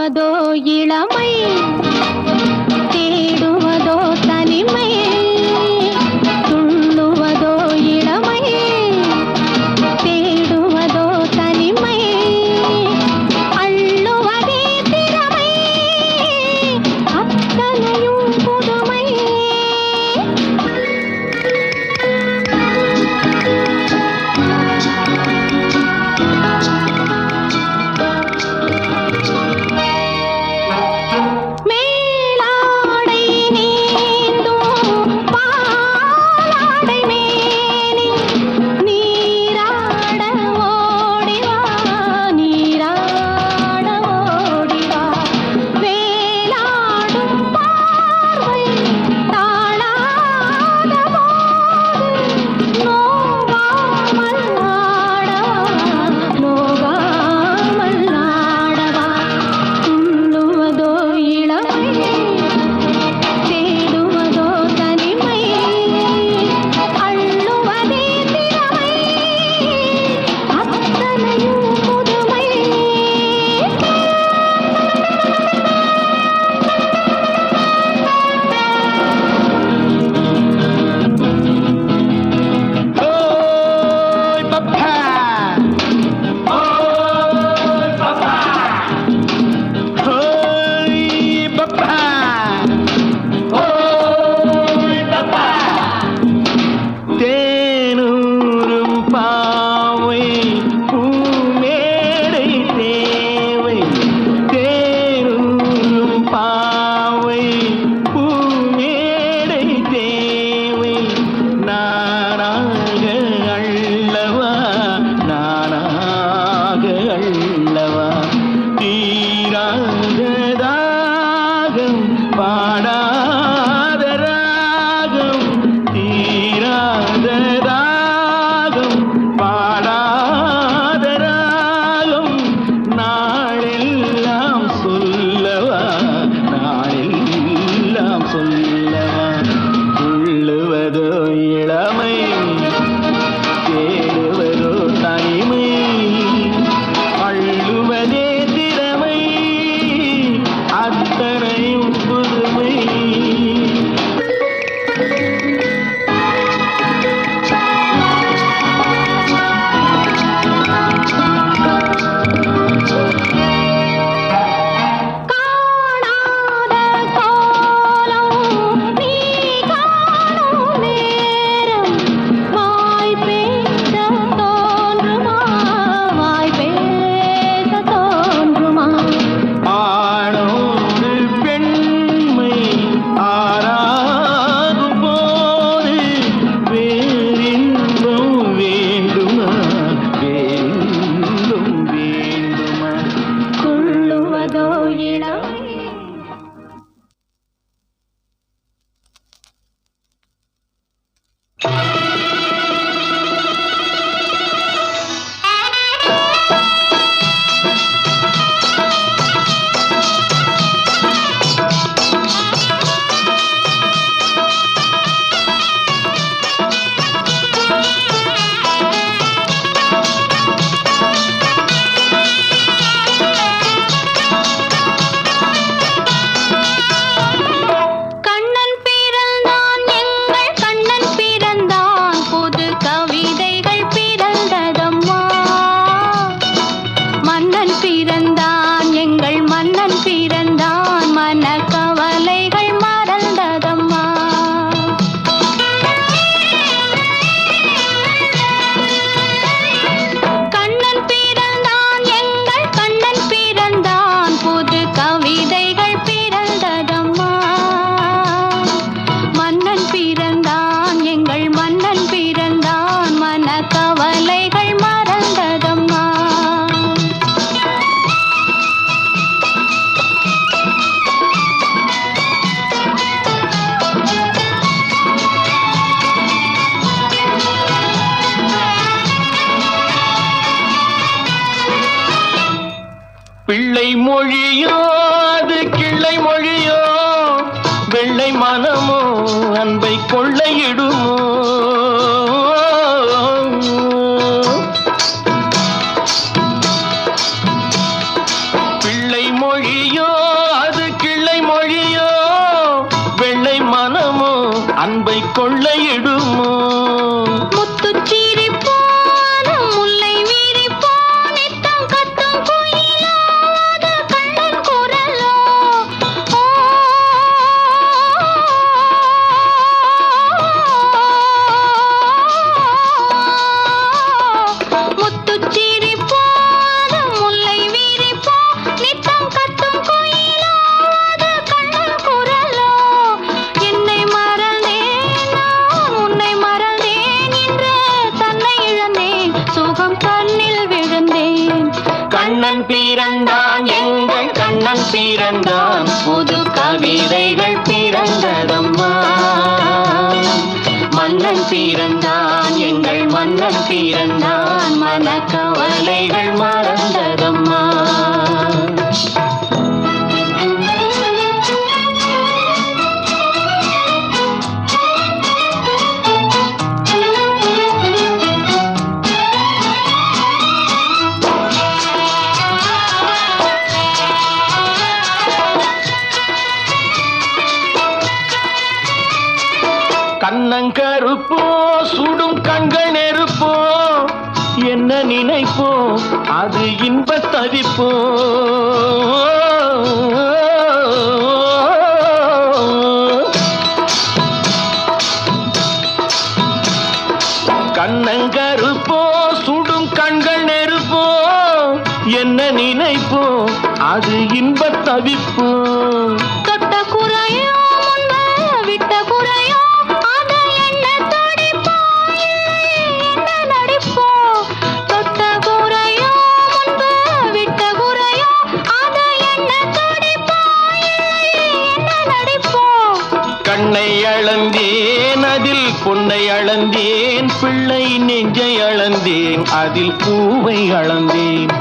துள்ளுவதோ இளமை, தேடுவதோ தனிமை. துள்ளுவதோ இளமை, தேடுவதோ தனிமை. அள்ளுவதே திறமை, அத்தனையும் புதுமை. பிள்ளை மொழியோ அது கிள்ளை மொழியோ, வெள்ளை மனமோ அன்பை கொள்ளையிடுமோ. பிள்ளை மொழியோ கொள்ளையிடுமோ முத்துச்சீரிப்போன முல்லை வீரிப்போ நித்தம் கத்தும் குயிலோ அது கண்ணன் குரலோ முத்துச்சீரிப்போன முல்லை வீரிப்போ நித்தம் கத்தும் குயிலோ அது கண்ணன் குரலோ என்னை மறந்தேன் நான் உன்னை மறந்தேன் என்று தன்னை இழந்தேன் சுகம் கண்ணில் விழுந்தேன் கண்ணன் பிறந்தான் எங்கள் கண்ணன் பிறந்தான் புது கவிதைகள் பிறந்ததம்மா மன்னன் பிறந்தான் எங்கள் மன்னன் பிறந்தான் மனக்கவலைகள் மறந்ததம்மா கண்ணங்கருப்போ சுடும் கண்கள் நெருப்போ என்ன நினைப்போ அது இன்பத் தவிப்போ கண்ணங்கருப்போ சுடும் கண்கள் நெருப்போ என்ன நினைப்போ அது இன்பத் தவிப்போ தொட்ட குறையோ முன்பு விட்ட குறையோ அது என்ன தடிப்போ என்ன நடிப்போ தொட்ட குறையோ முன்பு விட்ட குறையோ அது என்ன தடிப்போ என்ன நடிப்போ கண்ணை அளந்தேன் அதில் பொன்னை அளந்தேன் பிள்ளை நெஞ்சை அளந்தேன் அதில் பூவை அளந்தேன்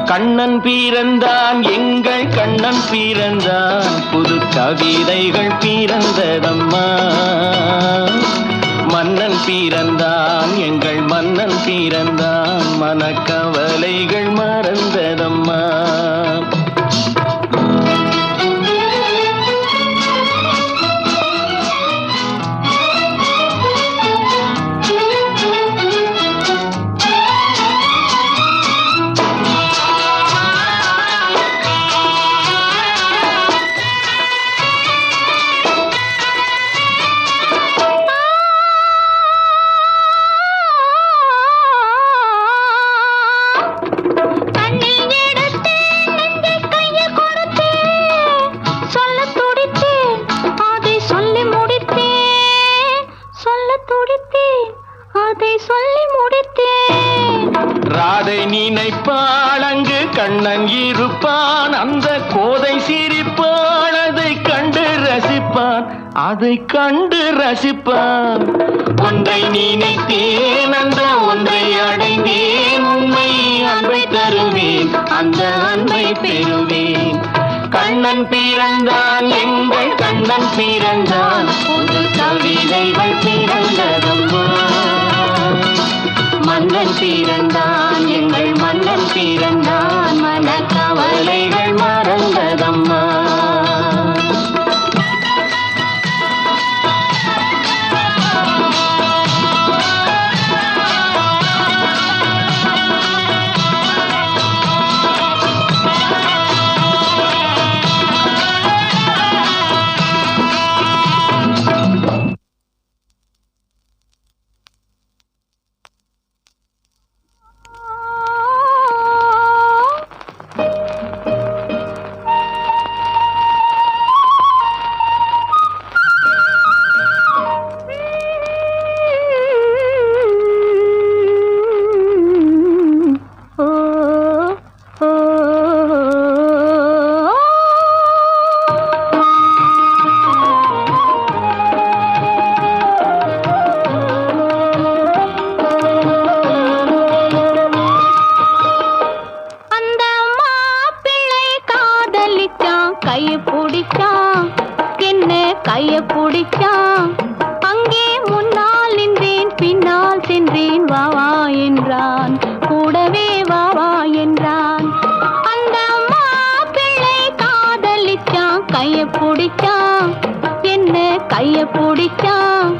கண்ணன் பிறந்தான் எங்கள் கண்ணன் பிறந்தான் புது கவிதைகள் பிறந்ததம்மா மன்னன் பிறந்தான் எங்கள் மன்னன் பிறந்தான் மனக்கவலைகள் மறந்ததம்மா கண்ணில் எடுத்தேன் நெஞ்சை கையில் கொடுத்தேன் சொல்லத் துடித்தேன் அதை சொல்லி முடித்தேன் சொல்லத் துடித்தேன் அதை சொல்லி முடித்தேன் ராதை நினைப்பாள் அங்கு கண்ணன் இருப்பான் அந்த கோதை சிரிப்பாள் அதை கண்டு ரசிப்பான் அதை கண்டு ரசிப்பான் ஒன்றை நினைத்தேன் அந்த ஒன்றை அடைந்தேன் உண்மை அன்பை தருவேன் அந்த அன்பை பெறுவேன் கண்ணன் பிறந்தான் எங்கள் கண்ணன் பிறந்தான் புது கவிதைகள் பிறந்ததம்மா மன்னன் பிறந்தான் எங்கள் மன்னன் பிறந்தான் மனக்கவலைகள் மறந்ததம்மா கைய பிடிச்சான். அங்கே முன்னால் நின்றேன், பின்னால் சென்றேன், வா வா என்றான், கூடவே வா வா என்றான். அந்த மாப்பிள்ளை காதலிச்சான், கைய பிடிச்சான், என்ன கைய பிடிச்சான்.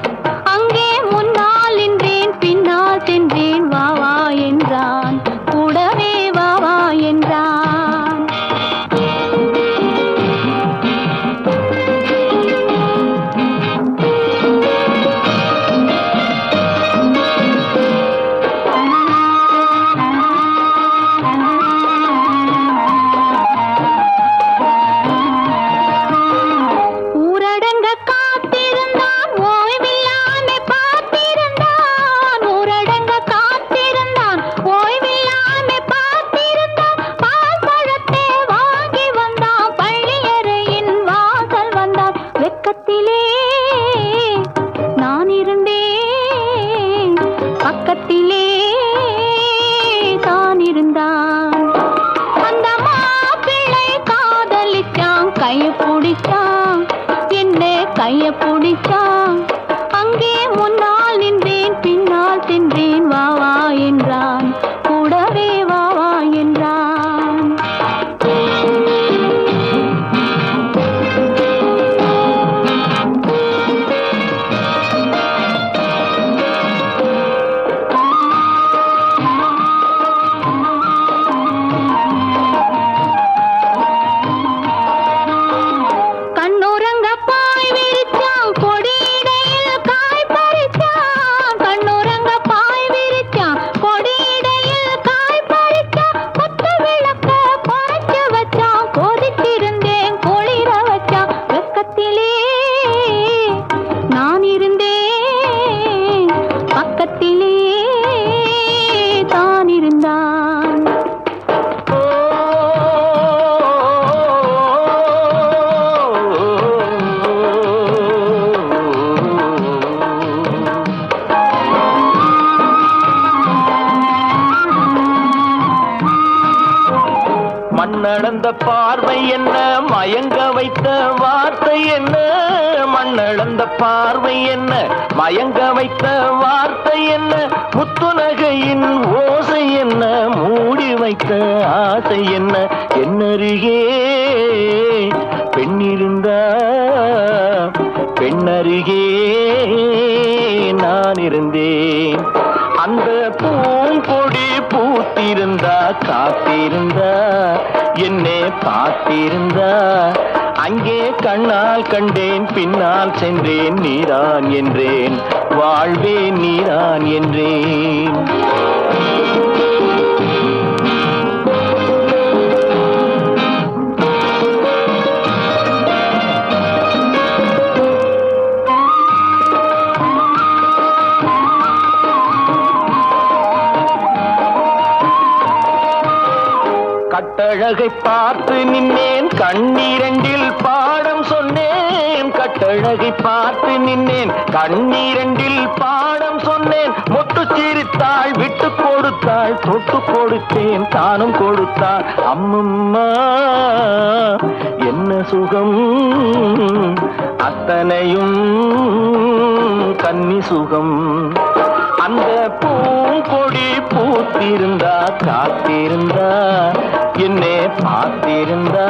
பிடிச்சான், என்ன கைய பிடிச்சான். அங்கே முன்னால் நின்றேன், பின்னால் சென்றேன், வா வா என்றான், கூடவே வா வா என்றான். கண்ணுறங்க பாய் விரிச்சான், கொடியிடையில் காய் பறிச்சான். கண்ணுறங்க பாய் விரிச்சான், கொடியிடையில் காய் பறிச்சான். கொத்து விளக்க குறைச்சு வச்சான், கொதித்திருந்தேன் குளிர வச்சான். வெக்கத்திலே நான் இருந்தேன், பக்கத்திலே தான் இருந்தான். மண்ணளந்த பார்வை என்ன, மயங்க வைத்த வார்த்தை என்ன? மண்ணளந்த பார்வை என்ன, மயங்க வைத்த வார்த்தை என்ன? முத்துநகையின் ஓசை என்ன, மூடி வைத்த ஆசை என்ன? என்னருகே பெண்ணிருந்தா, பெண்ணருகே நான் இருந்தேன். அந்த பூங்கொடி பூத்திருந்தா, காத்திருந்தா, என்னை பார்த்திருந்தா, அங்கே கண்ணால் கண்டேன், பின்னால் சென்றேன், நீதான் என்றேன், வாழ்வே நீதான் என்றேன். கட்டழகை பார்த்து நின்னேன், கண்ணீரண்டில் பாடம் சொன்னேன். கட்டழகை பார்த்து நின்னேன், கண்ணீரண்டில் பாடம் சொன்னேன். மொட்டு சிரித்தாள், விட்டு கொடுத்தாள், தொட்டு கொடுத்தேன், தானும் கொடுத்தாள். அம்மம்மா என்ன சுகம், அத்தனையும் கன்னி சுகம். அந்த பூங்கொடி பூத்திருந்தா, காத்திருந்தா, என்னை பார்த்திருந்தா,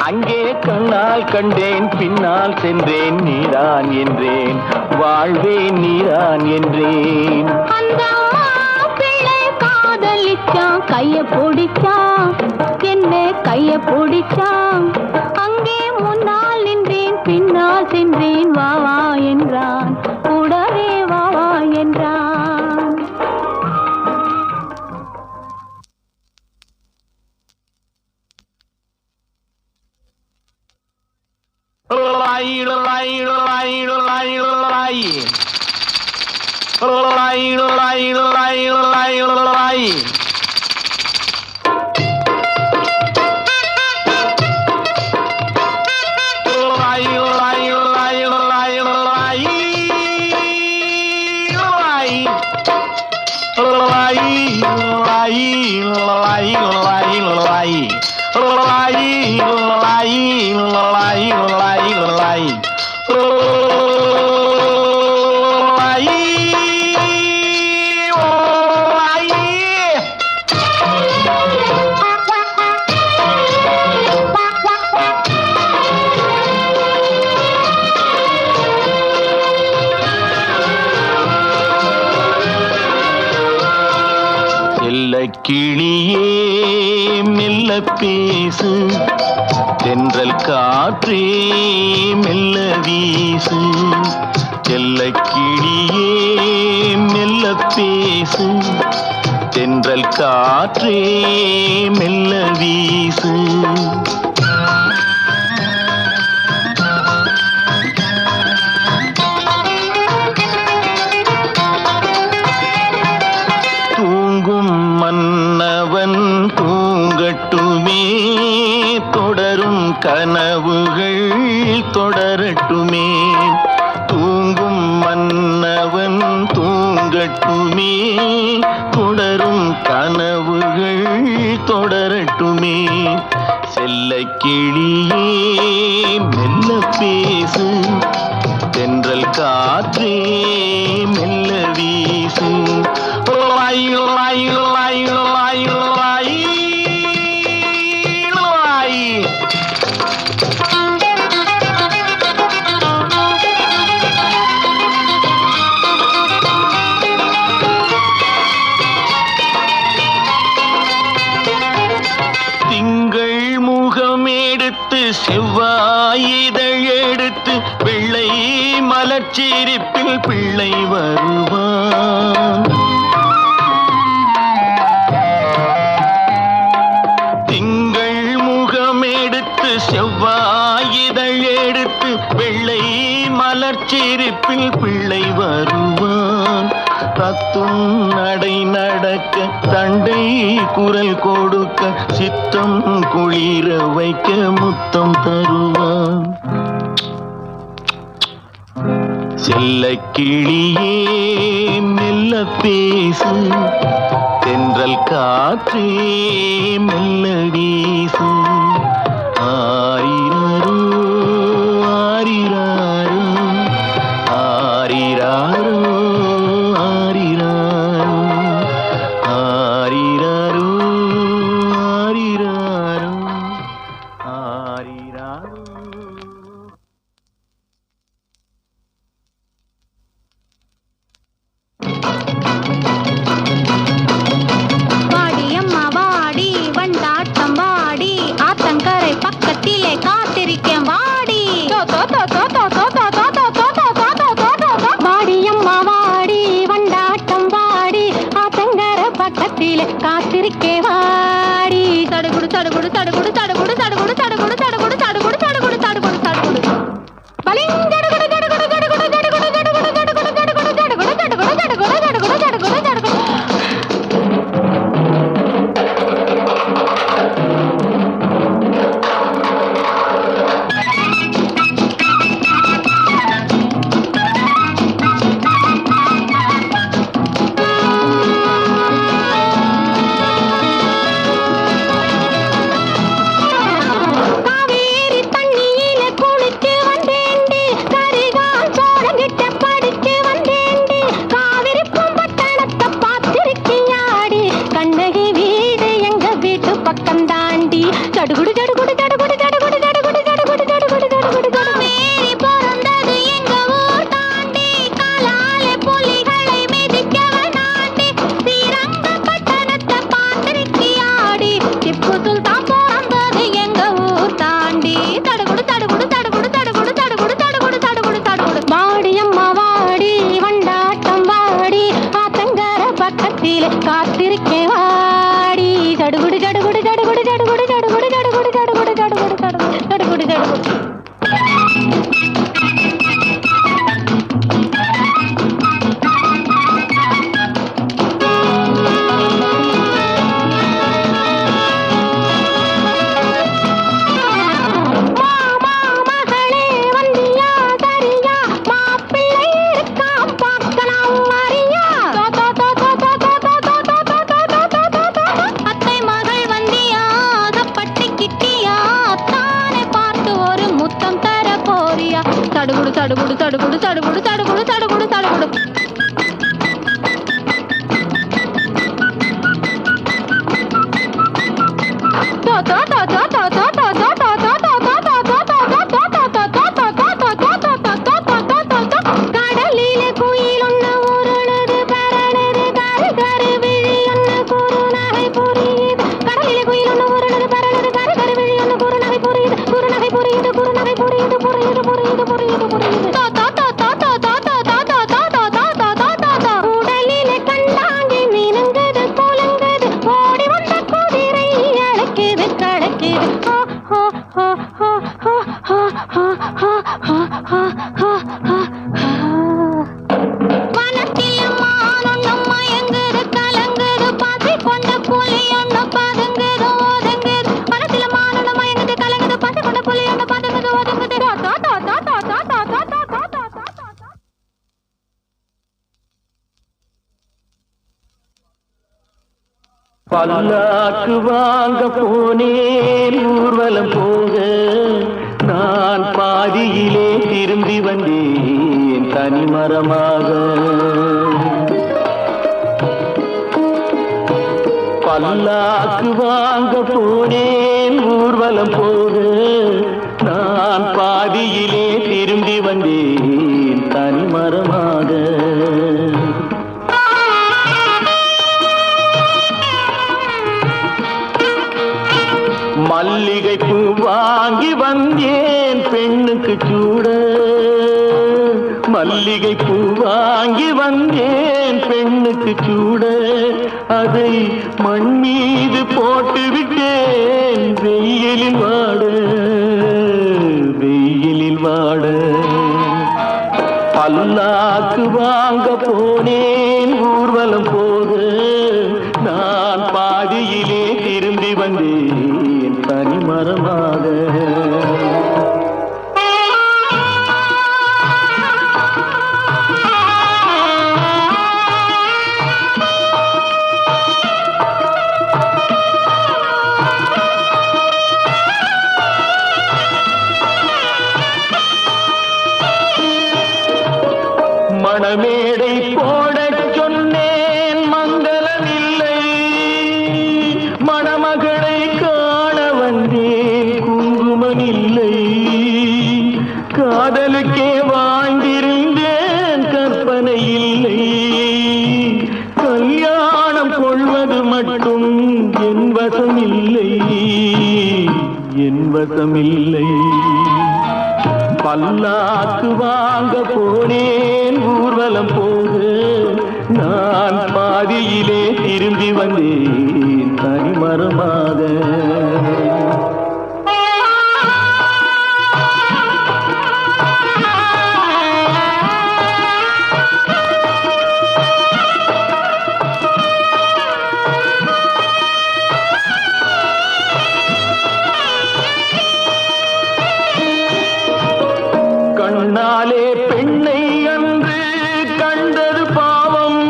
அங்கே கண்ணால் கண்டேன், பின்னால் சென்றேன், நீதான் என்றேன், வாழ்வே நீதான் என்றேன். அந்த மாப்பிள்ளை காதலிச்சான், கைய பிடிச்சான், என்ன கைய பிடிச்சான். அங்கே முன்னால் நின்றேன், பின்னால் சென்றேன், வா வா என்றான், கூடவே வா வா என்றான். கிளியே மெல்ல பேசு, தென்றல் காற்றே மெல்ல வீசு. செல்ல கிளியே மெல்ல பேசு, தென்றல் காற்றே மெல்ல வீசு. தூங்கும் மன்னவன் தூங்கட்டுமே, தொடரும் கனவுகள் தொடரட்டுமே. தூங்கும் மன்னவன் தூங்கட்டுமே, தொடரும் கனவுகள் தொடரட்டுமே. செல்ல கிளியே மெல்ல பேசு, தென்றல் காற்றே மெல்ல வீசு. லாய் லாய் லாய் லாய் லாய் லாய். திங்கள் முகம் எடுத்து செவ்வாய் இதழ் எடுத்து வெள்ளை மலர்ச்சிரிப்பில் பிள்ளை வருவான். திங்கள் முகம் எடுத்து செவ்வாய் இதழ் எடுத்து வெள்ளை மலர்ச்சிரிப்பில் பிள்ளை வருவான். தத்தும் நடை நடக்க தண்டை குரல் கொடுக்க சித்தம் குளிர வைக்க முத்தம் தருவான். செல்ல கிளியே மெல்ல பேசு, தென்றல் காற்றே மெல்ல வீசு. ஆரிரரோ ஆரிராரோ ஆரிராரோ ஆரிராரோ ஆரிராரோ ஆரிராரோ ஆரிராரோ. வாடியம்மா வாடி வண்டாட்டம் வாடி, ஆத்தங்கரை பக்கத்திலே காத்திருக்கேன் வாடி. வாடியம்மா வாடி வண்டாட்டம் வாடி, ஆத்தங்கரை பக்கத்திலே காத்திருக்கே வாடி. தடுகுடு தடுகுடு தடுகுடு தடுகுடு தடுகுடு தடுகுடு தடுகுடு தடுகுடு தடுகுடு தடுகுடு தடுகுடு பலிங்கடுகுடு தடுகுடு தடுகுடு தடுகுடு தடுகுடு தடுகுடு தடுகுடு தடுகுடு தடுகுடு தடுகுடு தடுகுடு தடுகுடு தடுகுடு. காவேரி தண்ணியில குளிச்சு வந்தேண்டி, கரிகால் சோழங்கிட்ட படிச்சு வந்தேண்டி. காவிரி பூம்பட்டணத்தை பார்த்திருக்கியாடி, கண்ணகி வீடு எங்க வீட்டு பக்கம் தாண்டி. தடுகுடு தடுகுடு தடுகுடு தடுகுடு தடுகுடு தடுகுடு தடுகுடு தடுகுடு. காவேரி பிறந்தது எங்க ஊர் தாண்டி, காலாலே புலிகளை மிதிக்கவ நாண்டி. ஸ்ரீரங்கப்பட்டணத்தை பார்த்திருக்கியாடி, திப்பு சுல்தான் பிறந்தது எங்க ஊர் தாண்டி. தடுகுடு தடுகுடு தடுகுடு தடுகுடு தடுகுடு தடுகுடு தடுகுடு தடுகுடு. வாடியம்மா வாடி வண்டாட்டம் வாடி, ஆத்தங்கர பக்கத்திலே காத்திருக்கே வாடி. தடுகுடு தடுகுடு தடுகுடு தடுகுடு தடுகுடு தடுகுடு தடுகுடு தடுகுடு தடுகுடு தடுகுடு தடுகுடு. மாமா மகளே வந்தியா சரியா, மாப்பிள்ளை இருக்காம் பார்க்கலாம் அறியா. அத்தை மகள் வந்தியா பட்டி கிட்டியா, தானே பார்த்து ஒரு முத்தம் தர போறியா. தடுகுடு தடுகுடு தடுகுடு தடுகுடு தடுகுடு தடுகுடு தடுகுடு. கடலிலே குயில் ஒண்ணு உருளுது பரளுது, கரு கரு விழி ஒண்ணு குறுநகை புரியுது. கடலிலே குயில் ஒண்ணு உருளுது பரளுது, கரு கரு விழி ஒண்ணு குறுநகை புரியுது. குறுநகை புரியுது குறுநகை புரியுது புரியுது புரியுது புரியுது புரியுது. உடலிலே கண்டாங்கி மீனுங்குது குலுங்குது, ஓடி வந்த குதிரை அழைக்குது கழைக்குது. ஹோ ஹோ ஹோ ஹோ ஹோ ஹோ ஹோ ஹோ ஹோ ஹோ. வனத்தில் மானொன்னும் மயங்குது கலங்குது, பசி கொண்ட புலி ஒண்ணு பதுங்குது ஒதுங்குது. வனத்தில் மானொன்னும் மயங்குது கலங்குது, பசி கொண்ட புலி ஒண்ணு பதுங்குது ஒதுங்குது. பல்லாக்கு வாங்க போனேன் ஊர்வலம் போக நான் பாதியிலே திரும்பி வந்தேன் தனிமரமாக. பல்லாக்கு வாங்க போனேன் ஊர்வலம் போக நான் பாதியிலே திரும்பி வந்தேன் தனிமரமாக. மல்லிகை பூ வாங்கி வந்தேன் பெண்ணுக்கு சூட. மல்லிகை பூ வாங்கி வந்தேன் பெண்ணுக்கு சூட. அதை மண் மீது போட்டு விட்டேன் வெயிலில் வாட வெயிலில் வாட. பல்லாக்கு வாங்க போனேன் ஊர்வலம் போக நான் பாதியிலே திரும்பி வந்தேன் தனிமரமாக. மணமேடை போடச் சொன்னேன் மங்களமில்லை. மணமகளை காண வந்தேன் குங்குமமில்லை. காதலுக்கே வாழ்ந்திருந்தேன் கற்பனை இல்லை. கல்யாணம் கொள்வது மட்டும் என் வசமில்லை என் வசமில்லை. பல்லாக்கு வாங்க போனேன் ஊர்வலம் போக நான் பாதியிலே திரும்பி வந்தேன் தனிமரமாக. கண்ணாலே பெண்ணை அன்று கண்டது பாவம்.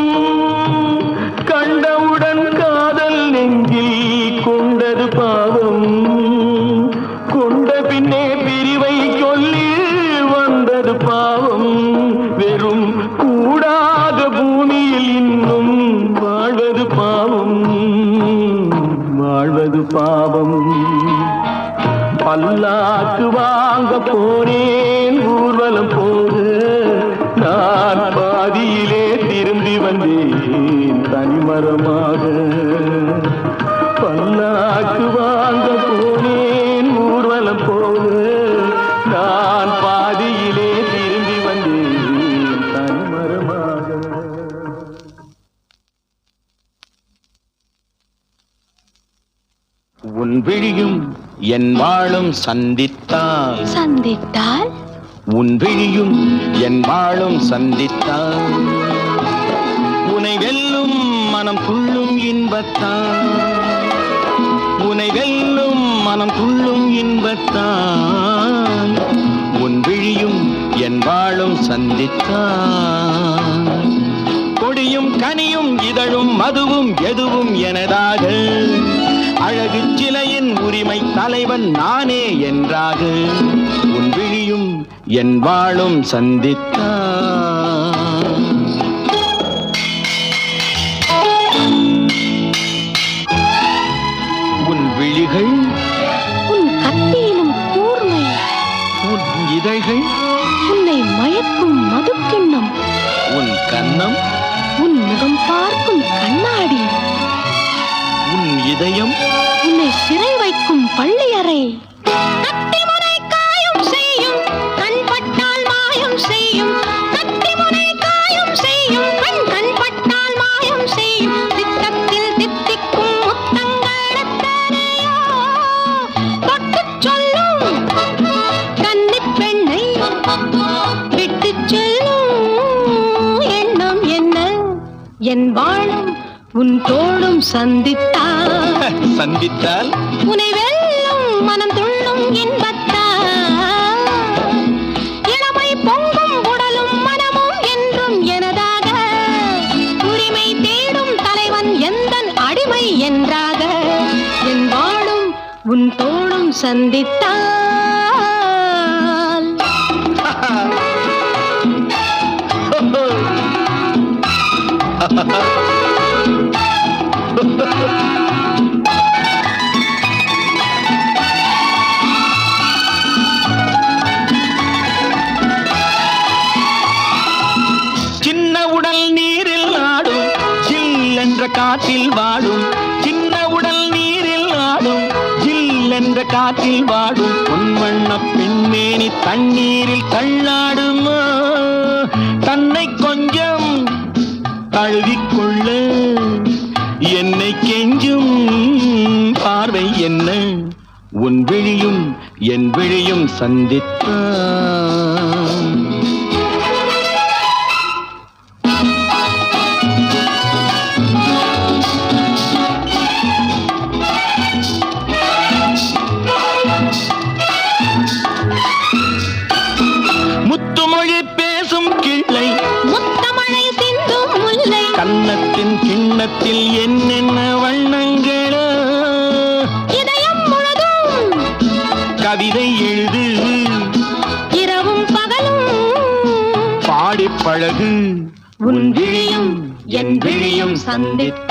கண்டவுடன் காதல் நெஞ்சில் கொண்டது பாவம். கொண்ட பின்னே பிரிவை சொல்லி வந்தது பாவம். வெறும் கூடாத பூமியில் இன்னும் வாழ்வது பாவம் வாழ்வது பாவம். பல்லாக்கு வாங்க போனேன் ஊர்வலம் போக நான் பாதியிலே திரும்பி வந்தேன் தனிமரமாக. பல்லாக்கு வாங்க போனேன் ஊர்வலம் போக நான் பாதியிலே திரும்பி வந்தேன் தனிமரமாக. உன் விழியும் என் வாழும் சந்தித்தால் சந்தித்தால் உன் விழியும் என் வாழும் சந்தித்தால் உனை வெல்லும் மனம் துள்ளும் இன்பத்தான். உனை வெல்லும் மனம் துள்ளும் இன்பத்தான். உன் விழியும் என் வாழும் சந்தித்தால் கொடியும் கனியும் இதழும் மதுவும் எதுவும் எனதாக. அழகு சிலையின் உரிமை தலைவன் நானே என்றாக. உன் விழியும் என் வாழும் சந்தித்தான். உன் விழிகள் உன் கத்தியிலும் கூர்மை. உன் இதழ்கள் உன்னை மயக்கும் மதுக்கிண்ணம். உன் கன்னம் உன் முகம் பார்க்கும் கண்ணாடி. உன் இதயம் உன்னை சிறை வைக்கும் பள்ளியறை. கத்திமுனை காயம் செய்யும் கண் பட்டால் மாயம் செய்யும். கத்திமுனை காயம் செய்யும் கண் பட்டால் மாயம் செய்யும். திட்டத்தில் தித்திக்கும் முத்தங்கள் எத்தனையோ தொட்டுச் சொல்லும் கன்னிப் பெண்ணை விட்டுச் செல்லும் எண்ணம் என்ன. என் வாழும் உன் தோளும் சந்தித்தால் சந்தித்தால் உனை வெல்லும் மனம் துள்ளும் இன்பத்தால். இளமை பொங்கும் உடலும் மனமும் என்றும் எனதாக. உரிமை தேடும் தலைவன் எந்தன் அடிமை என்றார். உன் தோளும் சந்தித்தால் சின்ன உடல் நீரில் ஆடும் ஜில் என்ற காற்றில் வாடும் சின்ன உடல் நீரில் ஆடும் ஜில் என்ற காற்றில் வாடும் பொன்வண்ண பெண்மேனி தண்ணீரில் தள்ளாடுமா தன்னை கொஞ்சம் அழுதிக்கொள்ள என்னை கெஞ்சும் பார்வை என்ன உன் விழியும் என் விழியும் சந்தித்தான் முத்துமொழி பேசும் கிள்ளை முத்தமழை சிந்தும் முல்லை கன்னத்தின் கிண்ணத்தில் என்னென்ன வண்ணங்களோ இதயம் முழுதும் கவிதை எழுது இரவும் பகலும் பாடிப் பழகு உன் விழியும் என் விழியும் சந்தித்த